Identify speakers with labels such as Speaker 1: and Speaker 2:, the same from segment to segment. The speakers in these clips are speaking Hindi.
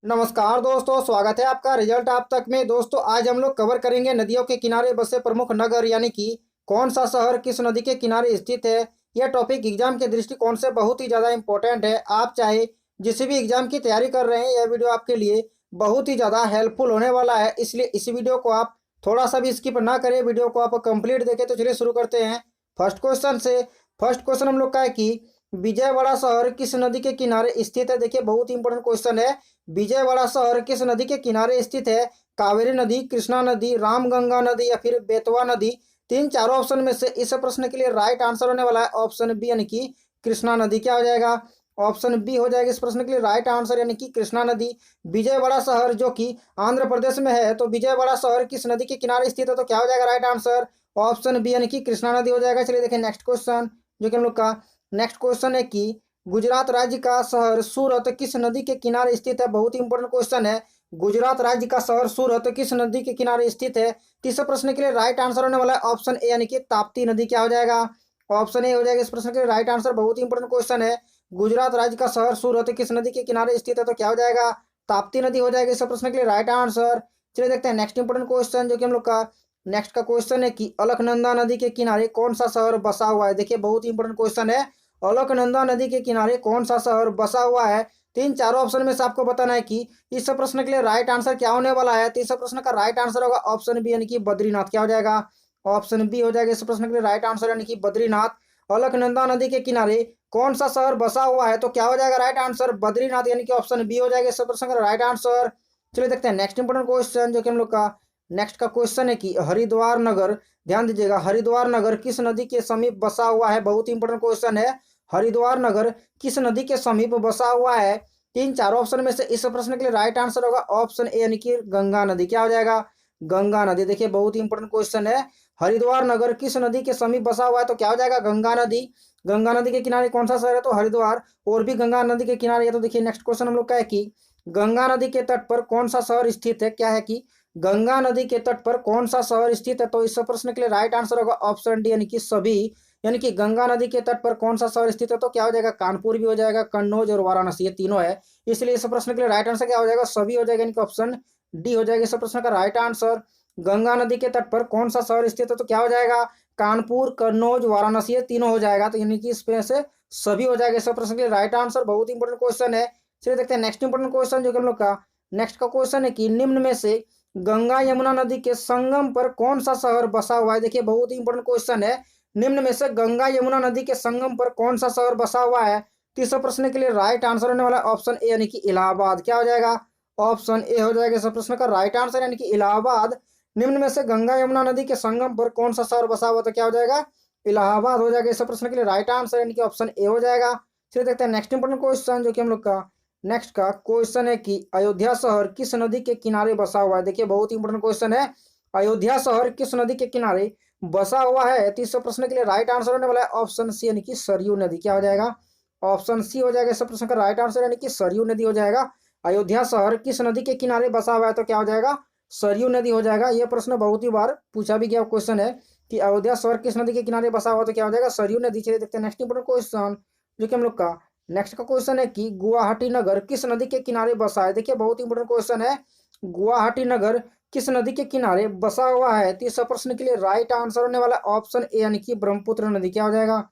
Speaker 1: नमस्कार दोस्तों, स्वागत है आपका रिजल्ट आप तक में। दोस्तों आज हम लोग कवर करेंगे नदियों के किनारे बसे प्रमुख नगर, यानी कि कौन सा शहर किस नदी के किनारे स्थित है। यह टॉपिक एग्जाम के दृष्टिकोण से बहुत ही ज़्यादा इंपॉर्टेंट है। आप चाहे जिस भी एग्जाम की तैयारी कर रहे हैं, यह वीडियो आपके लिए बहुत ही ज़्यादा हेल्पफुल होने वाला है। इसलिए इस वीडियो को आप थोड़ा सा भी स्किप ना करें, वीडियो को आप कंप्लीट देखें। तो चलिए शुरू करते हैं फर्स्ट क्वेश्चन से। फर्स्ट क्वेश्चन हम लोग का है कि विजयवाड़ा शहर किस नदी के किनारे स्थित है। देखिए बहुत ही इंपॉर्टेंट क्वेश्चन है। विजयवाड़ा शहर किस नदी के किनारे स्थित है। कावेरी नदी, कृष्णा नदी, रामगंगा नदी या फिर बेतवा नदी। तीन चारों ऑप्शन में से इस प्रश्न के लिए राइट आंसर होने वाला है ऑप्शन बी, यानी कि कृष्णा नदी। क्या हो जाएगा? ऑप्शन बी हो जाएगा इस प्रश्न के लिए राइट आंसर, यानी कि कृष्णा नदी। विजयवाड़ा शहर जो कि आंध्र प्रदेश में है, तो विजयवाड़ा शहर किस नदी के किनारे स्थित है, तो क्या हो जाएगा राइट आंसर? ऑप्शन बी, यानी कि कृष्णा नदी हो जाएगा। चलिए देखें नेक्स्ट क्वेश्चन, जो कि हम लोग का नेक्स्ट क्वेश्चन है कि गुजरात राज्य का शहर सूरत किस नदी के किनारे स्थित है। बहुत ही इंपॉर्टेंट क्वेश्चन है। गुजरात राज्य का शहर सूरत किस नदी के किनारे स्थित है। तीसरे प्रश्न के लिए राइट आंसर होने वाला है ऑप्शन ए, यानी कि ताप्ती नदी। क्या हो जाएगा? ऑप्शन ए हो जाएगा इस प्रश्न के लिए राइट आंसर। बहुत ही इंपॉर्टेंट क्वेश्चन है। गुजरात राज्य का शहर सूरत किस नदी के किनारे स्थित है, तो क्या हो जाएगा? ताप्ती नदी हो जाएगा इस प्रश्न के लिए राइट आंसर। चलिए देखते हैं नेक्स्ट इंपॉर्टेंट क्वेश्चन, जो कि हम लोग का नेक्स्ट का क्वेश्चन है कि अलकनंदा नदी के किनारे कौन सा शहर बसा हुआ है। देखिए बहुत ही इंपॉर्टेंट क्वेश्चन है। अलकनंदा नदी के किनारे कौन सा शहर बसा हुआ है। तीन चारों ऑप्शन में से आपको बताना है कि इस प्रश्न के लिए राइट आंसर क्या होने वाला है। तीसरा प्रश्न का राइट आंसर होगा ऑप्शन बी, यानी कि बद्रीनाथ। क्या हो जाएगा? ऑप्शन बी हो जाएगा इस प्रश्न के लिए राइट आंसर, यानी कि बद्रीनाथ। अलकनंदा नदी के किनारे कौन सा शहर बसा हुआ है, तो क्या हो जाएगा राइट आंसर? बद्रीनाथ, यानी कि ऑप्शन बी हो जाएगा इस प्रश्न का राइट आंसर। चलिए देखते हैं नेक्स्ट इंपोर्टेंट क्वेश्चन, जो कि हम लोग का नेक्स्ट का क्वेश्चन है कि हरिद्वार नगर, ध्यान दीजिएगा, हरिद्वार नगर किस नदी के समीप बसा हुआ है। बहुत ही इंपोर्टेंट क्वेश्चन है। हरिद्वार नगर किस नदी के समीप बसा हुआ है। तीन चार ऑप्शन में से इस प्रश्न के लिए राइट आंसर होगा ऑप्शन ए, यानी कि गंगा नदी। क्या हो जाएगा? गंगा नदी। देखिए बहुत ही इंपॉर्टेंट क्वेश्चन है। हरिद्वार नगर किस नदी के समीप बसा हुआ है, तो क्या हो जाएगा? गंगा नदी। गंगा नदी के किनारे कौन सा शहर है, तो हरिद्वार। और भी गंगा नदी के किनारे है। तो देखिए नेक्स्ट क्वेश्चन हम लोग का है कि गंगा नदी के तट पर कौन सा शहर स्थित है। क्या है कि गंगा नदी के तट पर कौन सा शहर स्थित है, तो इस प्रश्न के लिए राइट आंसर होगा ऑप्शन डी, यानी कि सभी। यानी कि गंगा नदी के तट पर कौन सा शहर स्थित है, तो क्या हो जाएगा? कानपुर भी हो जाएगा, कन्नौज और वाराणसी, ये तीनों है। इसलिए इस प्रश्न के लिए राइट आंसर क्या हो जाएगा? सभी हो जाएगा, यानी कि ऑप्शन डी हो जाएगा इस प्रश्न का राइट आंसर। गंगा नदी के तट पर कौन सा शहर स्थित है, तो क्या हो जाएगा? कानपुर, कन्नौज, वाराणसी, ये तीनों हो जाएगा। तो यानी कि इसमें से सभी हो जाएगा इस प्रश्न के लिए राइट आंसर। बहुत इंपॉर्टेंट क्वेश्चन है। चलिए देखते हैं नेक्स्ट इंपॉर्टेंट क्वेश्चन, जो कि हम लोग का नेक्स्ट का क्वेश्चन है कि निम्न में से गंगा यमुना नदी के संगम पर कौन सा शहर बसा हुआ है। देखिए बहुत ही इंपॉर्टेंट क्वेश्चन है। निम्न में से गंगा यमुना नदी के संगम पर कौन सा शहर बसा हुआ है। तीसरे प्रश्न के लिए राइट आंसर होने वाला है ऑप्शन ए, यानी कि इलाहाबाद। क्या हो जाएगा? ऑप्शन ए हो जाएगा इस प्रश्न का राइट आंसर, यानी कि इलाहाबाद। निम्न में से गंगा यमुना नदी के संगम पर कौन सा शहर बसा हुआ, तो क्या हो जाएगा? इलाहाबाद हो जाएगा इस प्रश्न के लिए राइट आंसर, यानी कि ऑप्शन ए हो जाएगा। चलिए देखते हैं नेक्स्ट इंपोर्टेंट क्वेश्चन, जो कि हम लोग का नेक्स्ट का क्वेश्चन है कि अयोध्या शहर किस नदी के किनारे बसा हुआ है। देखिए बहुत इंपॉर्टेंट क्वेश्चन है। अयोध्या शहर किस नदी के किनारे बसा हुआ है। तीसरे प्रश्न के लिए राइट आंसर होने वाला है ऑप्शन सी, यानी कि सरयू नदी। क्या हो जाएगा? ऑप्शन सी हो जाएगा इस प्रश्न का राइट आंसर, यानी कि सरयू नदी हो जाएगा। अयोध्या शहर किस नदी के किनारे बसा हुआ है, तो क्या हो जाएगा? सरयू नदी हो जाएगा। यह प्रश्न बहुत ही बार पूछा भी गया क्वेश्चन है कि अयोध्या शहर किस नदी के किनारे बसा हुआ, तो क्या हो जाएगा? सरयू नदी। चलिए देखते हैं नेक्स्ट इंपोर्टेंट क्वेश्चन, जो कि हम लोग का नेक्स्ट का क्वेश्चन है कि गुवाहाटी नगर किस नदी के किनारे बसा है। देखिए बहुत इंपॉर्टेंट क्वेश्चन है। गुवाहाटी नगर किस नदी के किनारे बसा हुआ है। तीसरा प्रश्न के लिए राइट आंसर होने वाला ऑप्शन ए, यानी कि ब्रह्मपुत्र नदी। क्या हो जाएगा?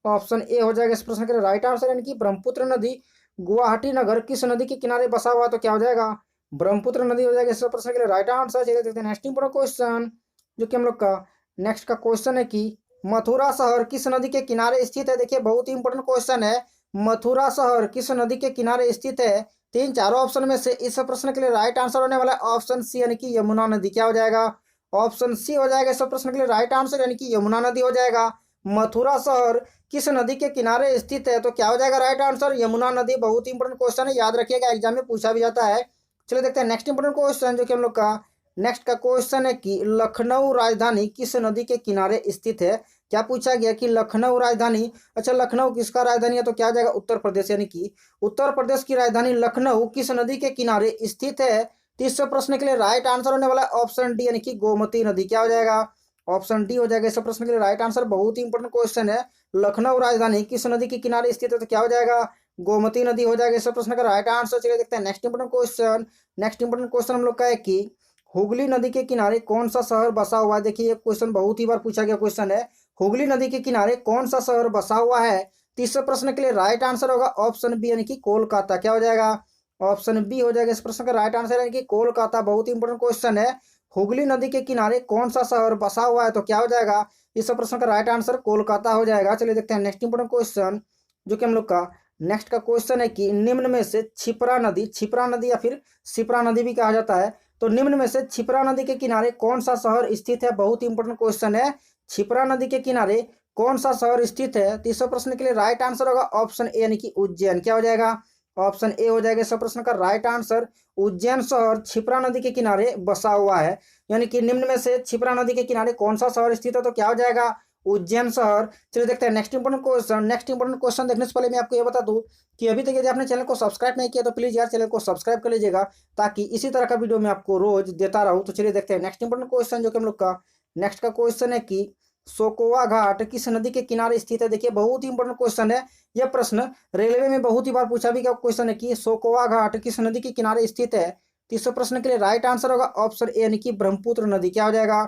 Speaker 1: ऑप्शन ए हो जाएगा इस प्रश्न के लिए राइट आंसर, यानी कि ब्रह्मपुत्र नदी। गुवाहाटी नगर किस नदी के किनारे बसा हुआ, तो क्या हो जाएगा? ब्रह्मपुत्र नदी हो जाएगा इस प्रश्न के लिए राइट आंसर। चलिए देखते हैं नेक्स्ट इंपोर्टेंट क्वेश्चन, जो कि हम लोग का नेक्स्ट का क्वेश्चन है कि मथुरा शहर किस नदी के किनारे स्थित है। देखिए बहुत ही इंपॉर्टेंट क्वेश्चन है। मथुरा शहर किस नदी के किनारे स्थित है। तीन चारों ऑप्शन में से इस प्रश्न के लिए राइट आंसर होने वाला है ऑप्शन सी, यानी कि यमुना नदी। क्या हो जाएगा? ऑप्शन सी हो जाएगा इस प्रश्न के लिए राइट आंसर, यानी कि यमुना नदी हो जाएगा। मथुरा शहर किस नदी के किनारे स्थित है, तो क्या हो जाएगा राइट आंसर? यमुना नदी। बहुत ही इंपॉर्टेंट क्वेश्चन है, याद रखिएगा, एग्जाम में पूछा भी जाता है। चलिए देखते हैं नेक्स्ट इंपॉर्टेंट क्वेश्चन, जो कि हम लोग का नेक्स्ट का क्वेश्चन है कि लखनऊ राजधानी किस नदी के किनारे स्थित है। क्या पूछा गया कि लखनऊ राजधानी, अच्छा लखनऊ किसका राजधानी है, तो क्या आ जाएगा? उत्तर प्रदेश, यानी कि उत्तर प्रदेश की राजधानी लखनऊ किस नदी के किनारे स्थित है। तीसरे प्रश्न के लिए राइट आंसर होने वाला है ऑप्शन डी, यानी कि गोमती नदी। क्या हो जाएगा? ऑप्शन डी हो जाएगा इस प्रश्न के लिए राइट आंसर। बहुत ही इंपॉर्टेंट क्वेश्चन है। लखनऊ राजधानी किस नदी के किनारे स्थित है, तो क्या हो जाएगा? गोमती नदी हो जाएगा इस प्रश्न का राइट आंसर। चलिए देखते हैं next important question. Next important question हम लोग का है कि हुगली नदी के किनारे कौन सा शहर बसा हुआ है। देखिए ये क्वेश्चन बहुत ही बार पूछा गया क्वेश्चन है। हुगली नदी के किनारे कौन सा शहर बसा हुआ है। तीसरे प्रश्न के लिए राइट आंसर होगा ऑप्शन बी यानी कि कोलकाता। क्या हो जाएगा, ऑप्शन बी हो जाएगा इस प्रश्न का राइट आंसर यानी कि कोलकाता। बहुत ही इंपोर्टेंट क्वेश्चन है। हुगली नदी के किनारे कौन सा शहर बसा हुआ है तो क्या हो जाएगा, इस प्रश्न का राइट आंसर कोलकाता हो जाएगा। चलिए देखते हैं नेक्स्ट इंपोर्टेंट क्वेश्चन जो कि हम लोग का नेक्स्ट का क्वेश्चन है कि निम्न में से छिपरा नदी या फिर शिप्रा नदी भी कहा जाता है, तो निम्न में से छिपरा नदी के किनारे कौन सा शहर स्थित है। बहुत ही इंपोर्टेंट क्वेश्चन है। छिपरा नदी के किनारे कौन सा शहर स्थित है। तीसरे प्रश्न के लिए राइट आंसर होगा ऑप्शन ए यानी कि उज्जैन। क्या हो जाएगा, ऑप्शन ए हो जाएगा इस प्रश्न का राइट आंसर। उज्जैन शहर छिपरा नदी के किनारे बसा हुआ है। यानी कि निम्न में से छिपरा नदी के किनारे कौन सा शहर स्थित है तो क्या हो जाएगा, उज्जैन शहर। चलिए देखते हैं next important question. Next important question देखने से पहले मैं आपको ये बता दूं कि अभी तक यदि आपने चैनल को सब्सक्राइब नहीं किया तो प्लीज यार चैनल को सब्सक्राइब कर लीजिएगा, ताकि इसी तरह का वीडियो मैं आपको रोज देता रहूं। तो चलिए देखते हैं नेक्स्ट इंपोर्टेंट क्वेश्चन जो कि हम लोग का नेक्स्ट का क्वेश्चन है कि सोकोवा घाट किस नदी के किनारे स्थित है। देखिए बहुत ही इंपोर्टेंट क्वेश्चन है। यह प्रश्न रेलवे में बहुत ही बार पूछा भी गया क्वेश्चन है कि सोकोवा घाट किस नदी के किनारे स्थित है। तीसरे प्रश्न के लिए राइट आंसर होगा ऑप्शन ए यानी कि ब्रह्मपुत्र नदी। क्या हो जाएगा,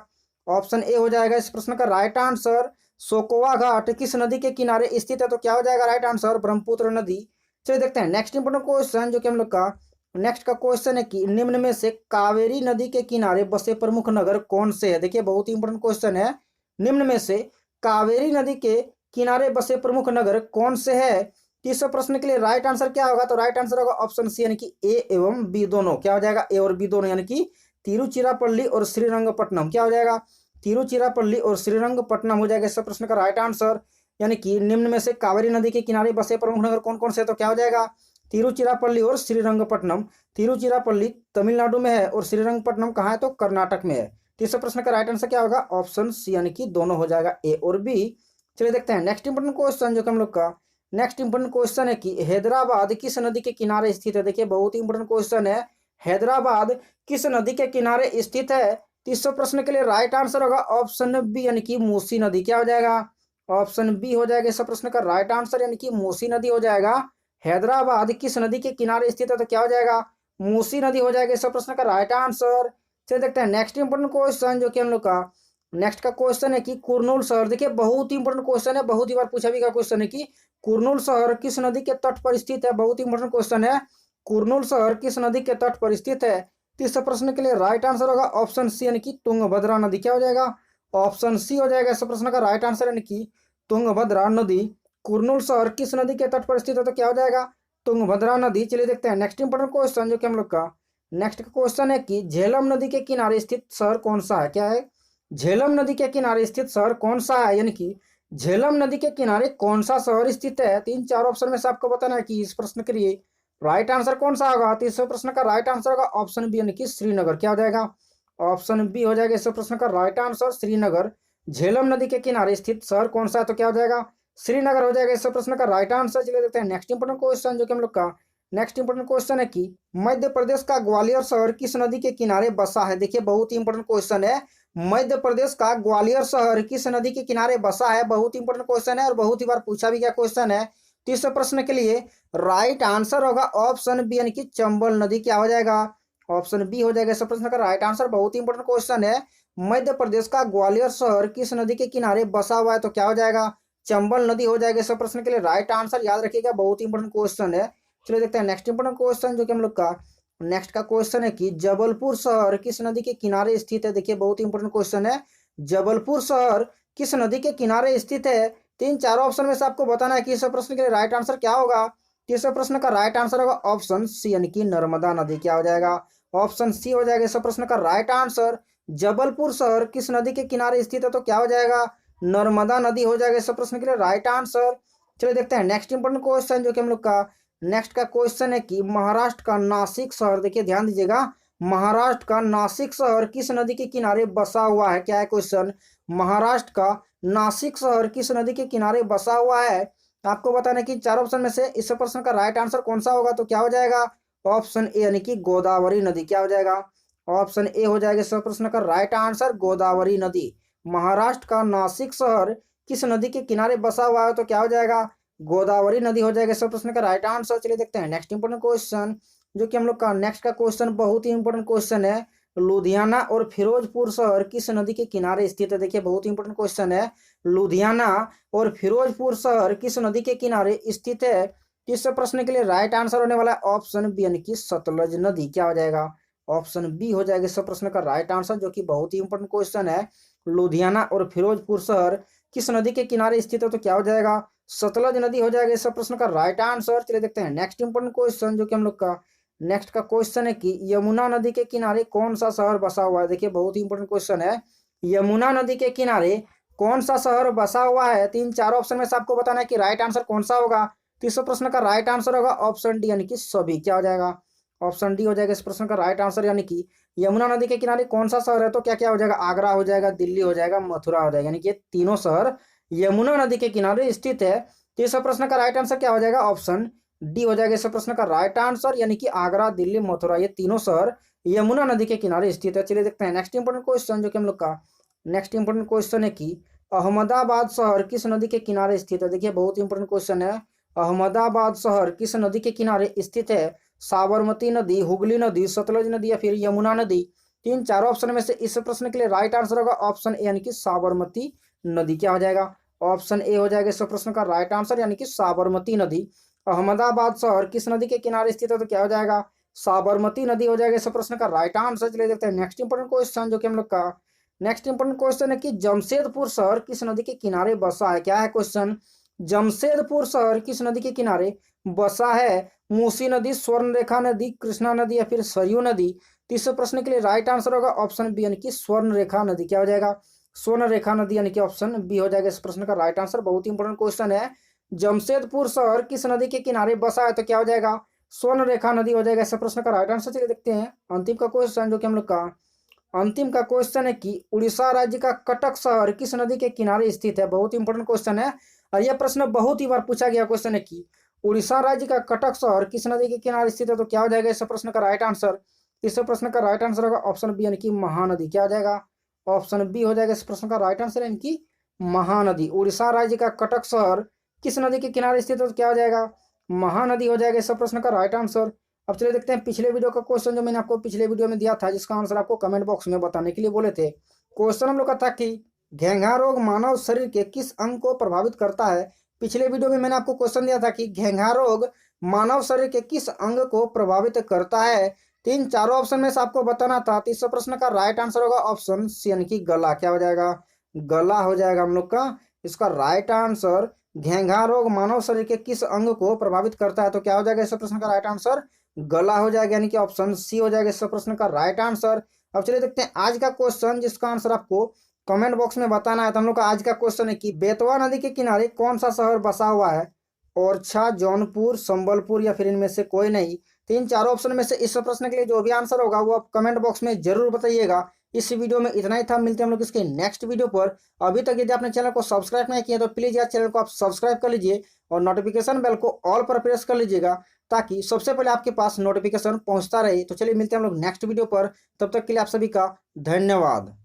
Speaker 1: ऑप्शन ए हो जाएगा इस प्रश्न का राइट आंसर। सोकोवा घाट किस नदी के किनारे स्थित है तो क्या हो जाएगा राइट आंसर, ब्रह्मपुत्र नदी। चलिए देखते हैं नेक्स्ट इंपोर्टेंट क्वेश्चन जो कि हम लोग का नेक्स्ट का क्वेश्चन है कि निम्न में से कावेरी नदी के किनारे बसे प्रमुख नगर कौन से है। देखिए बहुत ही इंपोर्टेंट क्वेश्चन है। निम्न में से कावेरी नदी के किनारे बसे प्रमुख नगर कौन से है। तीसरे प्रश्न के लिए राइट आंसर क्या होगा, तो राइट आंसर होगा ऑप्शन सी यानी कि ए एवं बी दोनों। क्या हो जाएगा, ए और बी दोनों, यानी कि तिरुचिरापल्ली और श्रीरंगपट्टनम। क्या हो जाएगा, तिरुचिरापल्ली और श्रीरंगपट्टनम हो जाएगा इस प्रश्न का राइट आंसर। यानी कि निम्न में से कावेरी नदी के किनारे बसे प्रमुख नगर कौन कौन से, तो क्या हो जाएगा, तिरुचिरापल्ली और श्रीरंगपट्टनम। तिरुचिरापल्ली तमिलनाडु में है और श्रीरंगपट्टनम कहाँ है, तो कर्नाटक में है। तीसरे प्रश्न का राइट आंसर क्या होगा, ऑप्शन सी यानी कि दोनों हो जाएगा, ए और बी। चलिए देखते हैं नेक्स्ट इंपोर्टेंट क्वेश्चन जो कि हम लोग का नेक्स्ट इंपोर्टेंट क्वेश्चन है कि हैदराबाद किस नदी के किनारे स्थित है। देखिए बहुत ही इंपोर्टेंट क्वेश्चन है। हैदराबाद किस नदी के किनारे स्थित है। तीसरे प्रश्न के लिए राइट आंसर होगा ऑप्शन बी यानी कि मूसी नदी। क्या हो जाएगा, ऑप्शन बी हो जाएगा इस प्रश्न का राइट आंसर, यानी कि मूसी नदी हो जाएगा। हैदराबाद किस नदी के किनारे स्थित है तो क्या हो जाएगा, मूसी नदी हो जाएगा इस प्रश्न का राइट आंसर। चलिए देखते हैं नेक्स्ट इंपोर्टेंट क्वेश्चन जो कि हम लोग का नेक्स्ट का क्वेश्चन है कि कुरनूल शहर। देखिए बहुत ही इंपोर्टेंट क्वेश्चन है, बहुत ही बार पूछा भी गया क्वेश्चन है कि कुरनूल शहर किस नदी के तट पर स्थित है। बहुत ही इंपोर्टेंट क्वेश्चन है, कुरनूल शहर किस नदी के तट पर स्थित है। तीसरे प्रश्न के लिए राइट आंसर होगा ऑप्शन सी यानी कि तुंगभद्रा नदी। क्या हो जाएगा, ऑप्शन सी हो जाएगा इस प्रश्न का राइट आंसर, यानी कि तुंगभद्रा नदी। कुरनूल शहर किस नदी के तट पर स्थित है तो क्या हो जाएगा, तुंगभद्रा नदी। चलिए देखते हैं नेक्स्ट इंपोर्टेंट क्वेश्चन जो कि हम लोग का नेक्स्ट का क्वेश्चन है कि झेलम नदी के किनारे स्थित शहर कौन सा है। क्या है, झेलम नदी के किनारे स्थित शहर कौन सा है, यानी कि झेलम नदी के किनारे कौन सा शहर स्थित है। तीन चार ऑप्शन में से आपको बताना है कि इस प्रश्न के लिए राइट आंसर कौन सा होगा। तीसरे प्रश्न का राइट आंसर होगा ऑप्शन बी यानी कि श्रीनगर। क्या हो जाएगा, ऑप्शन बी हो जाएगा इस प्रश्न का राइट आंसर, श्रीनगर। झेलम नदी के किनारे स्थित शहर कौन सा है तो क्या हो जाएगा, श्रीनगर हो जाएगा इस प्रश्न का राइट आंसर। चलिए देखते हैं नेक्स्ट इंपोर्टेंट क्वेश्चन जो कि हम लोग का नेक्स्ट इंपोर्टेंट क्वेश्चन है कि मध्य प्रदेश का ग्वालियर शहर किस नदी के किनारे बसा है। देखिए बहुत ही इंपोर्टेंट क्वेश्चन है, मध्य प्रदेश का ग्वालियर शहर किस नदी के किनारे बसा है। बहुत इंपोर्टेंट क्वेश्चन है और बहुत ही बार पूछा भी गया क्वेश्चन है। तीसरे प्रश्न के लिए राइट आंसर होगा ऑप्शन बी यानी कि चंबल नदी। क्या हो जाएगा, ऑप्शन बी हो जाएगा इस प्रश्न का राइट आंसर। बहुत ही इंपोर्टेंट क्वेश्चन है, मध्य प्रदेश का ग्वालियर शहर किस नदी के किनारे बसा हुआ है तो क्या हो जाएगा, चंबल नदी हो जाएगा इस प्रश्न के लिए राइट आंसर। याद रखिएगा बहुत ही इंपोर्टेंट क्वेश्चन है। चलिए देखते हैं नेक्स्ट इंपोर्टेंट क्वेश्चन जो कि हम लोग का नेक्स्ट का क्वेश्चन है कि जबलपुर शहर किस नदी के किनारे स्थित है। देखिए बहुत ही इंपोर्टेंट क्वेश्चन है, जबलपुर शहर किस नदी के किनारे स्थित है। तीन चार ऑप्शन में से आपको बताना है कि इस प्रश्न के लिए राइट आंसर क्या होगा। तीसरे प्रश्न का राइट आंसर होगा ऑप्शन सी यानी कि नर्मदा नदी। क्या हो जाएगा, ऑप्शन सी हो जाएगा इस प्रश्न का राइट आंसर। जबलपुर शहर किस नदी के किनारे स्थित है तो क्या हो जाएगा, नर्मदा नदी हो जाएगा इस प्रश्न के लिए राइट आंसर। चलिए देखते हैं नेक्स्ट इंपोर्टेंट क्वेश्चन जो कि हम लोग का नेक्स्ट का क्वेश्चन है कि महाराष्ट्र का नासिक शहर, देखिए ध्यान दीजिएगा, महाराष्ट्र का नासिक शहर किस नदी के किनारे बसा हुआ है। क्या है क्वेश्चन, महाराष्ट्र का नासिक शहर किस नदी के किनारे बसा हुआ है। आपको बताना है कि चार ऑप्शन में से इस प्रश्न का राइट आंसर कौन सा होगा, तो क्या हो जाएगा, ऑप्शन ए यानी कि गोदावरी नदी। क्या हो जाएगा, ऑप्शन ए हो जाएगा इस प्रश्न का राइट आंसर, गोदावरी नदी। महाराष्ट्र का नासिक शहर किस नदी के किनारे बसा हुआ है तो क्या हो जाएगा, गोदावरी नदी हो जाएगा इस प्रश्न का राइट आंसर। चलिए देखते हैं नेक्स्ट इंपोर्टेंट क्वेश्चन, जो कि हम लोग का नेक्स्ट का क्वेश्चन बहुत ही इंपोर्टेंट क्वेश्चन है। लुधियाना और फिरोजपुर शहर किस नदी के किनारे स्थित है? देखिए बहुत इंपोर्टेंट क्वेश्चन है। लुधियाना और फिरोजपुर शहर किस नदी के किनारे स्थित है? इस प्रश्न के लिए राइट आंसर होने वाला है ऑप्शन बी यानी कि सतलज नदी। क्या हो जाएगा? ऑप्शन बी हो जाएगा इस प्रश्न का राइट आंसर, जो कि बहुत ही इंपोर्टेंट क्वेश्चन है। लुधियाना और फिरोजपुर शहर किस नदी के किनारे स्थित है? तो क्या हो जाएगा? सतलज नदी हो जाएगा इस प्रश्न का राइट आंसर। चलिए देखते हैं नेक्स्ट इंपोर्टेंट क्वेश्चन, जो कि हम लोग का नेक्स्ट का क्वेश्चन है कि यमुना नदी के किनारे कौन सा शहर बसा हुआ है? देखिए बहुत ही इंपोर्टेंट क्वेश्चन है। यमुना नदी के किनारे कौन सा शहर बसा हुआ है? तीन चार ऑप्शन में से आपको बताना है कि राइट आंसर कौन सा होगा। तो इस प्रश्न का राइट आंसर होगा ऑप्शन डी यानी कि सभी। क्या हो जाएगा? ऑप्शन डी हो जाएगा इस प्रश्न का राइट आंसर, यानी कि यमुना नदी के किनारे कौन सा शहर है? तो क्या क्या हो जाएगा? आगरा हो जाएगा, दिल्ली हो जाएगा, मथुरा हो जाएगा, यानी कि तीनों शहर यमुना नदी के किनारे स्थित है। तो इस प्रश्न का राइट आंसर क्या हो जाएगा? ऑप्शन डी हो जाएगा इस प्रश्न का राइट आंसर, यानी कि आगरा, दिल्ली, मथुरा ये तीनों शहर यमुना नदी के किनारे स्थित है। चलिए देखते हैं नेक्स्ट इंपोर्टेंट क्वेश्चन, जो कि हम लोग का नेक्स्ट इंपोर्टेंट क्वेश्चन है कि अहमदाबाद शहर किस नदी के किनारे स्थित है? देखिए बहुत इंपोर्टेंट क्वेश्चन है। अहमदाबाद शहर किस नदी के किनारे स्थित है? साबरमती नदी, हुगली नदी, सतलज नदी या फिर यमुना नदी? तीन चार ऑप्शन में से इस प्रश्न के लिए राइट आंसर होगा ऑप्शन ए यानी कि साबरमती नदी। क्या हो जाएगा? ऑप्शन ए हो जाएगा इस प्रश्न का राइट आंसर, यानी कि साबरमती नदी। अहमदाबाद शहर किस नदी के किनारे स्थित है? तो क्या हो जाएगा? साबरमती नदी हो जाएगा इस प्रश्न का राइट आंसर। चलिए देखते हैं नेक्स्ट इंपोर्टेंट क्वेश्चन, जो कि हम लोग का नेक्स्ट इंपोर्टेंट क्वेश्चन है कि जमशेदपुर शहर किस नदी के किनारे बसा है? क्या है क्वेश्चन? जमशेदपुर शहर किस नदी के किनारे बसा है? मूसी नदी, स्वर्णरेखा नदी, कृष्णा नदी या फिर सरयू नदी? तीसरे प्रश्न के लिए राइट आंसर होगा ऑप्शन बी यानी कि स्वर्णरेखा नदी। क्या हो जाएगा? स्वर्णरेखा नदी, यानी कि ऑप्शन बी हो जाएगा इस प्रश्न का राइट आंसर। बहुत ही इंपोर्टेंट क्वेश्चन है। जमशेदपुर शहर किस नदी के किनारे बसा है? तो क्या हो जाएगा? स्वर्णरेखा नदी हो जाएगा इस प्रश्न का राइट आंसर। चलिए देखते हैं अंतिम का क्वेश्चन, जो कि हम लोग का अंतिम का क्वेश्चन है कि उड़ीसा राज्य का कटक शहर किस नदी के किनारे स्थित है? बहुत इंपोर्टेंट क्वेश्चन है और यह प्रश्न बहुत ही बार पूछा गया क्वेश्चन है कि उड़ीसा राज्य का कटक शहर किस नदी के किनारे स्थित है? तो क्या हो जाएगा इस प्रश्न का राइट आंसर? इस प्रश्न का राइट आंसर होगा ऑप्शन बी यानी कि महानदी। क्या हो जाएगा? ऑप्शन बी हो जाएगा इस प्रश्न का राइट आंसर, यानी कि महानदी। उड़ीसा राज्य का कटक शहर किस नदी के किनारे स्थित है? तो क्या हो जाएगा? महानदी हो जाएगा इस प्रश्न का राइट आंसर। अब चलिए देखते हैं पिछले वीडियो का क्वेश्चन, जो मैंने आपको पिछले वीडियो में दिया था, जिसका आंसर आपको कमेंट बॉक्स में बताने के लिए बोले थे। क्वेश्चन हम लोग का था कि घेंघा रोग मानव शरीर के किस अंग को प्रभावित करता है? पिछले वीडियो में मैंने आपको क्वेश्चन दिया था कि घेंघा रोग मानव शरीर के किस अंग को प्रभावित करता है? तीन चारों ऑप्शन में से आपको बताना था। तो इस प्रश्न का राइट आंसर होगा ऑप्शन सी यानी कि गला। क्या हो जाएगा? गला हो जाएगा हम लोग का इसका राइट आंसर। घेंघा रोग मानव शरीर के किस अंग को प्रभावित करता है? तो क्या हो जाएगा इस प्रश्न का राइट आंसर? गला हो जाएगा, यानी कि ऑप्शन सी हो जाएगा इस प्रश्न का राइट आंसर। अब चलिए देखते हैं आज का क्वेश्चन, जिसका आंसर आपको कमेंट बॉक्स में बताना है। तो हम लोग का आज का क्वेश्चन है कि बेतवा नदी के किनारे कौन सा शहर बसा हुआ है? ओरछा, जौनपुर, संबलपुर या फिर इनमें से कोई नहीं? तीन चार ऑप्शन में से इस प्रश्न के लिए जो भी आंसर होगा वो आप कमेंट बॉक्स में जरूर बताइएगा। इस वीडियो में इतना ही था, मिलते हैं हम लोग इसके नेक्स्ट वीडियो पर। अभी तक यदि आपने चैनल को सब्सक्राइब नहीं किया तो प्लीज यार चैनल को आप सब्सक्राइब कर लीजिए और नोटिफिकेशन बेल को ऑल पर प्रेस कर लीजिएगा, ताकि सबसे पहले आपके पास नोटिफिकेशन पहुंचता रहे। तो चलिए मिलते हैं हम लोग नेक्स्ट वीडियो पर, तब तक के लिए आप सभी का धन्यवाद।